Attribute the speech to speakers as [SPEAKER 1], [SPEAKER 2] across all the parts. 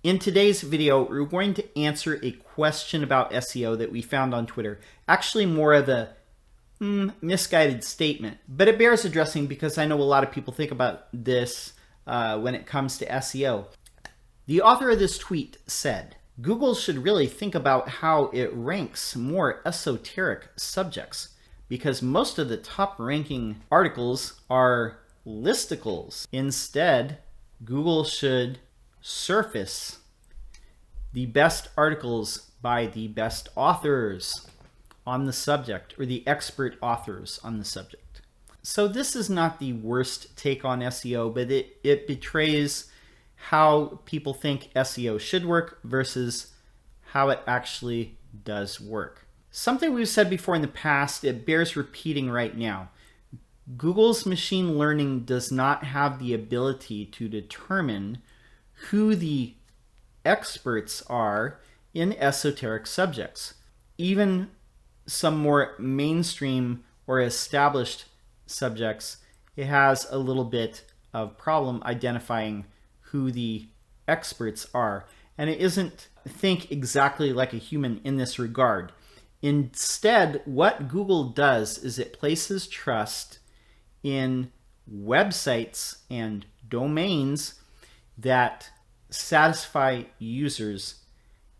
[SPEAKER 1] In today's video, we're going to answer a question about SEO that we found on Twitter. Actually, more of a misguided statement, but it bears addressing because I know a lot of people think about this when it comes to SEO. The author of this tweet said, Google should really think about how it ranks more esoteric subjects because most of the top ranking articles are listicles. Instead, Google should surface the best articles by the best authors on the subject, or the expert authors on the subject. So this is not the worst take on SEO, but it betrays how people think SEO should work versus how it actually does work. Something we've said before in the past, it bears repeating right now. Google's machine learning does not have the ability to determine who the experts are in esoteric subjects. Even some more mainstream or established subjects, it has a little bit of problem identifying who the experts are. And it isn't think exactly like a human in this regard. Instead, what Google does is it places trust in websites and domains that satisfy users.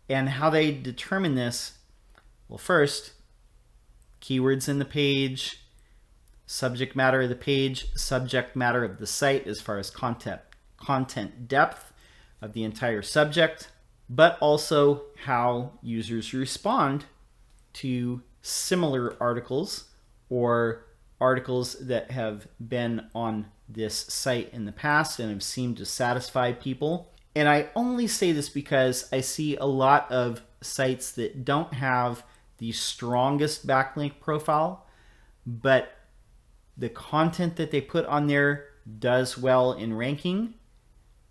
[SPEAKER 1] And how they determine this, well, first, keywords in the page, subject matter of the page, subject matter of the site as far as content depth of the entire subject, but also how users respond to similar articles or articles that have been on this site in the past and have seemed to satisfy people. And I only say this because I see a lot of sites that don't have the strongest backlink profile, but the content that they put on there does well in ranking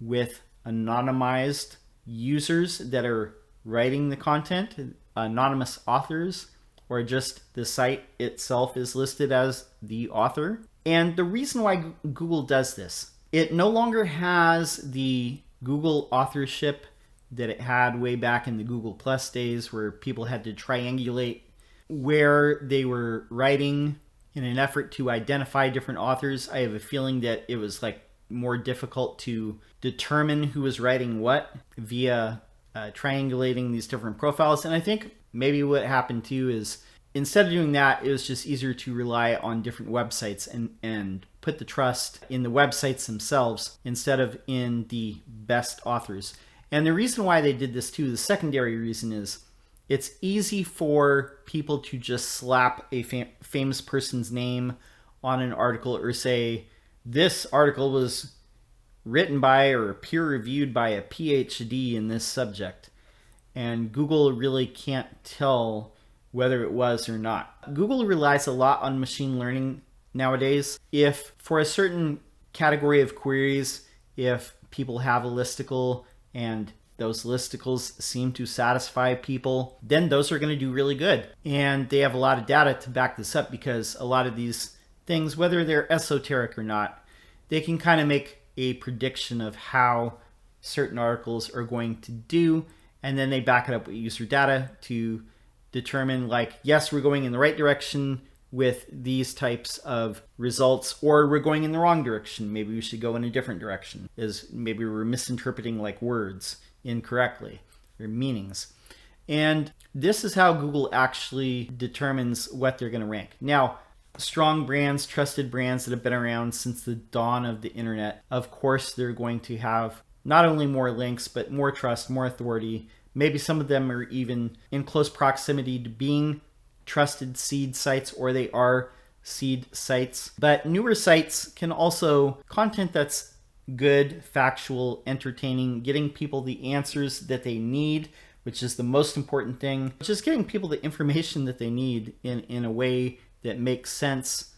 [SPEAKER 1] with anonymized users that are writing the content, anonymous authors, or just the site itself is listed as the author. And the reason why Google does this, it no longer has the Google authorship that it had way back in the Google Plus days, where people had to triangulate where they were writing in an effort to identify different authors. I have a feeling that it was like more difficult to determine who was writing what via triangulating these different profiles. And I think maybe what happened too is instead of doing that, it was just easier to rely on different websites and put the trust in the websites themselves instead of in the best authors. And the reason why they did this too, the secondary reason is it's easy for people to just slap a famous person's name on an article or say, this article was written by or peer reviewed by a PhD in this subject. And Google really can't tell whether it was or not. Google relies a lot on machine learning nowadays. If for a certain category of queries, if people have a listicle and those listicles seem to satisfy people, then those are going to do really good. And they have a lot of data to back this up because a lot of these things, whether they're esoteric or not, they can kind of make a prediction of how certain articles are going to do. And then they back it up with user data to determine like, yes, we're going in the right direction with these types of results, or we're going in the wrong direction. Maybe we should go in a different direction, as maybe we're misinterpreting like words incorrectly or meanings. And this is how Google actually determines what they're going to rank. Now, strong brands, trusted brands that have been around since the dawn of the internet, of course, they're going to have not only more links, but more trust, more authority. Maybe some of them are even in close proximity to being trusted seed sites, or they are seed sites. But newer sites can also content that's good, factual, entertaining, getting people the answers that they need, which is the most important thing. Just getting people the information that they need in a way that makes sense,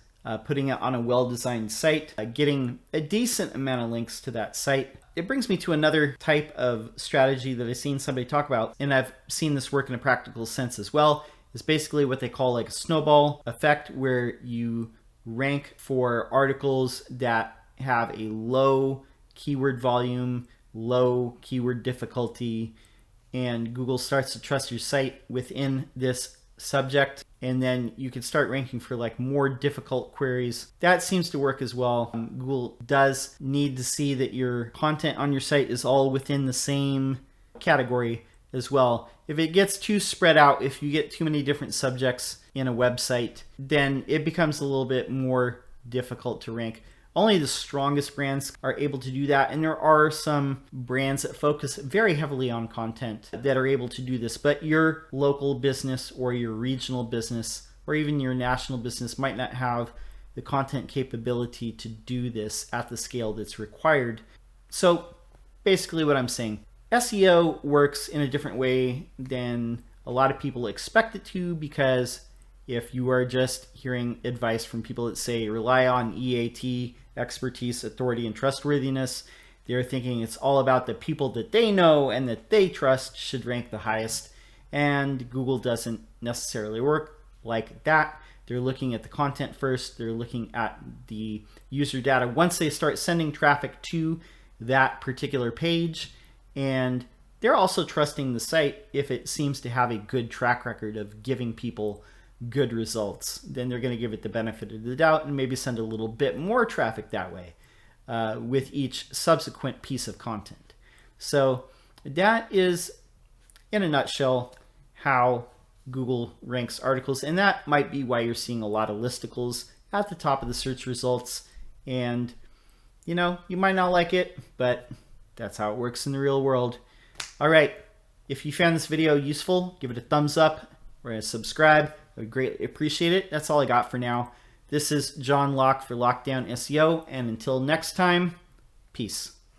[SPEAKER 1] putting it on a well-designed site, getting a decent amount of links to that site. It brings me to another type of strategy that I've seen somebody talk about, and I've seen this work in a practical sense as well. It's basically what they call like a snowball effect, where you rank for articles that have a low keyword volume, low keyword difficulty, and Google starts to trust your site within this subject, and then you can start ranking for like more difficult queries. That seems to work as well. Google does need to see that your content on your site is all within the same category as well. If it gets too spread out, if you get too many different subjects in a website, then it becomes a little bit more difficult to rank. Only the strongest brands are able to do that, and there are some brands that focus very heavily on content that are able to do this, but your local business or your regional business or even your national business might not have the content capability to do this at the scale that's required. So basically what I'm saying, SEO works in a different way than a lot of people expect it to, because if you are just hearing advice from people that say rely on EAT, expertise, authority, and trustworthiness, they're thinking it's all about the people that they know and that they trust should rank the highest. And Google doesn't necessarily work like that. They're looking at the content first. They're looking at the user data once they start sending traffic to that particular page. And they're also trusting the site if it seems to have a good track record of giving people good results. Then they're going to give it the benefit of the doubt and maybe send a little bit more traffic that way with each subsequent piece of content. So that is, in a nutshell, how Google ranks articles, and that might be why you're seeing a lot of listicles at the top of the search results. And you know, you might not like it, but that's how it works in the real world. All right, if you found this video useful, give it a thumbs up or a subscribe. I would greatly appreciate it. That's all I got for now. This is John Locke for Lockedown SEO, and until next time, peace.